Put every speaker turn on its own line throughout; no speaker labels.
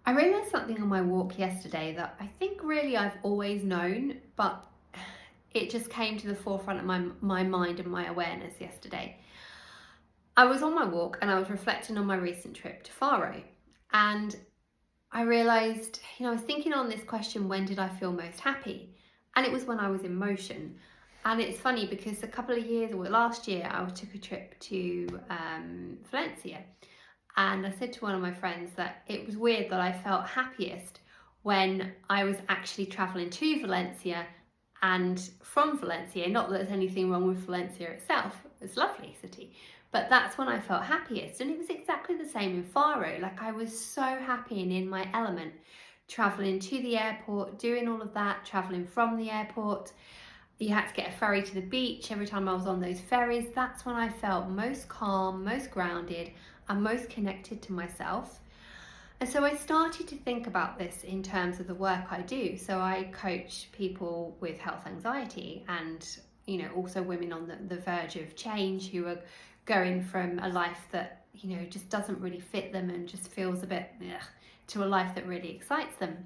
I realised something on my walk yesterday that I think really I've always known, but it just came to the forefront of my mind and my awareness yesterday. I was on my walk and I was reflecting on my recent trip to Faro, and I realised, I was thinking on this question, when did I feel most happy? And it was when I was in motion. And it's funny because a couple of years, or last year, I took a trip to Valencia. And I said to one of my friends that it was weird that I felt happiest when I was actually travelling to Valencia and from Valencia. Not that there's anything wrong with Valencia itself, it's a lovely city, but that's when I felt happiest. And it was exactly the same in Faro. Like, I was so happy and in my element, travelling to the airport, doing all of that, travelling from the airport. You had to get a ferry to the beach. Every time I was on those ferries, that's when I felt most calm, most grounded, and most connected to myself. And so I started to think about this in terms of the work I do. So I coach people with health anxiety, and also women on the verge of change who are going from a life that just doesn't really fit them and just feels a bit ugh, to a life that really excites them.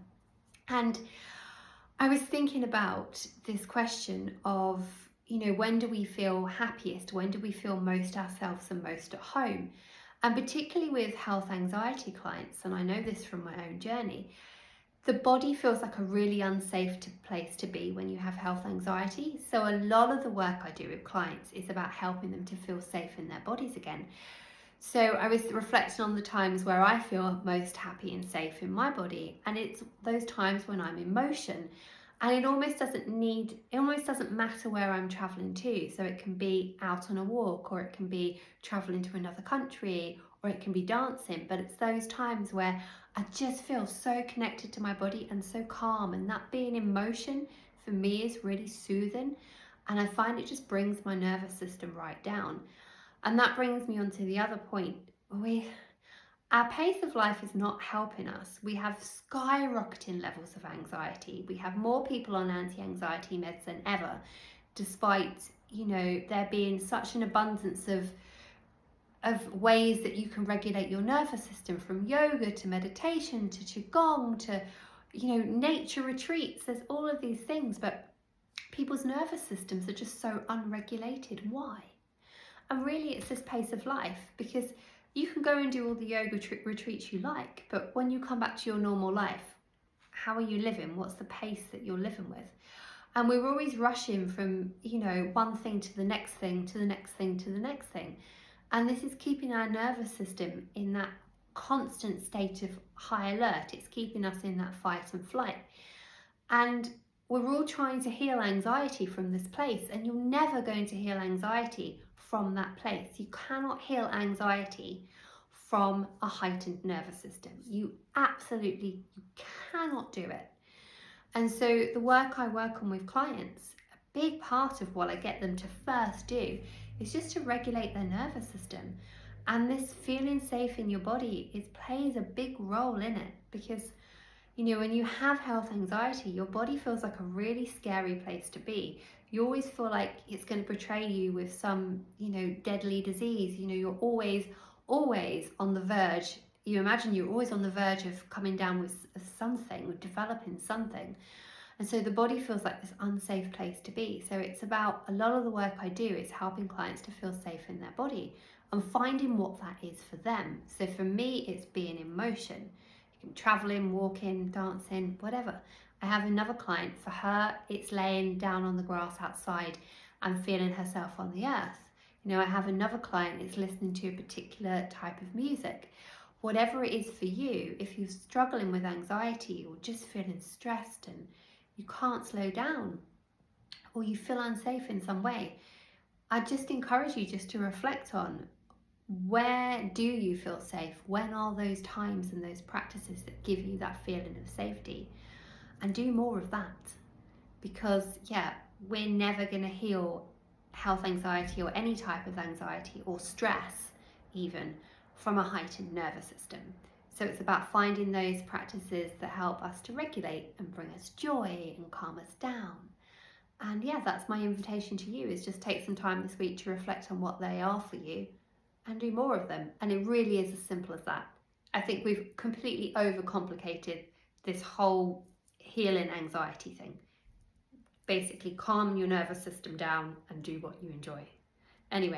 And I was thinking about this question of, when do we feel happiest? When do we feel most ourselves and most at home? And particularly with health anxiety clients, and I know this from my own journey, the body feels like a really unsafe place to be when you have health anxiety. So a lot of the work I do with clients is about helping them to feel safe in their bodies again. So I was reflecting on the times where I feel most happy and safe in my body, and it's those times when I'm in motion. And it almost doesn't matter where I'm traveling to. So it can be out on a walk, or it can be traveling to another country, or it can be dancing. But it's those times where I just feel so connected to my body and so calm. And that being in motion for me is really soothing. And I find it just brings my nervous system right down. And that brings me on to the other point. Our pace of life is not helping us. We have skyrocketing levels of anxiety. We have more people on anti-anxiety meds than ever, despite, there being such an abundance of ways that you can regulate your nervous system, from yoga to meditation to Qigong to, nature retreats. There's all of these things, but people's nervous systems are just so unregulated. Why? And really, it's this pace of life, because you can go and do all the yoga retreats you like, but when you come back to your normal life, how are you living? What's the pace that you're living with? And we're always rushing from, one thing to the next thing, to the next thing, to the next thing. And this is keeping our nervous system in that constant state of high alert. It's keeping us in that fight and flight. And we're all trying to heal anxiety from this place, and you're never going to heal anxiety from that place. You cannot heal anxiety from a heightened nervous system. You cannot do it. And so the work I work on with clients, a big part of what I get them to first do is just to regulate their nervous system. And this feeling safe in your body plays a big role in it, because when you have health anxiety, your body feels like a really scary place to be. You always feel like it's going to betray you with some, deadly disease. You're always on the verge. You imagine you're always on the verge of coming down with something, or developing something. And so the body feels like this unsafe place to be. So it's about, a lot of the work I do is helping clients to feel safe in their body and finding what that is for them. So for me, it's being in motion. Traveling, walking, dancing, whatever. I have another client, for her it's laying down on the grass outside and feeling herself on the earth. I have another client, it's listening to a particular type of music. Whatever it is for you, if you're struggling with anxiety or just feeling stressed and you can't slow down, or you feel unsafe in some way, I just encourage you just to reflect on, where do you feel safe? When are those times and those practices that give you that feeling of safety? And do more of that. Because we're never going to heal health anxiety, or any type of anxiety or stress even, from a heightened nervous system. So it's about finding those practices that help us to regulate and bring us joy and calm us down. And that's my invitation to you, is just take some time this week to reflect on what they are for you and do more of them. And it really is as simple as that. I think we've completely overcomplicated this whole healing anxiety thing. Basically, calm your nervous system down and do what you enjoy. Anyway.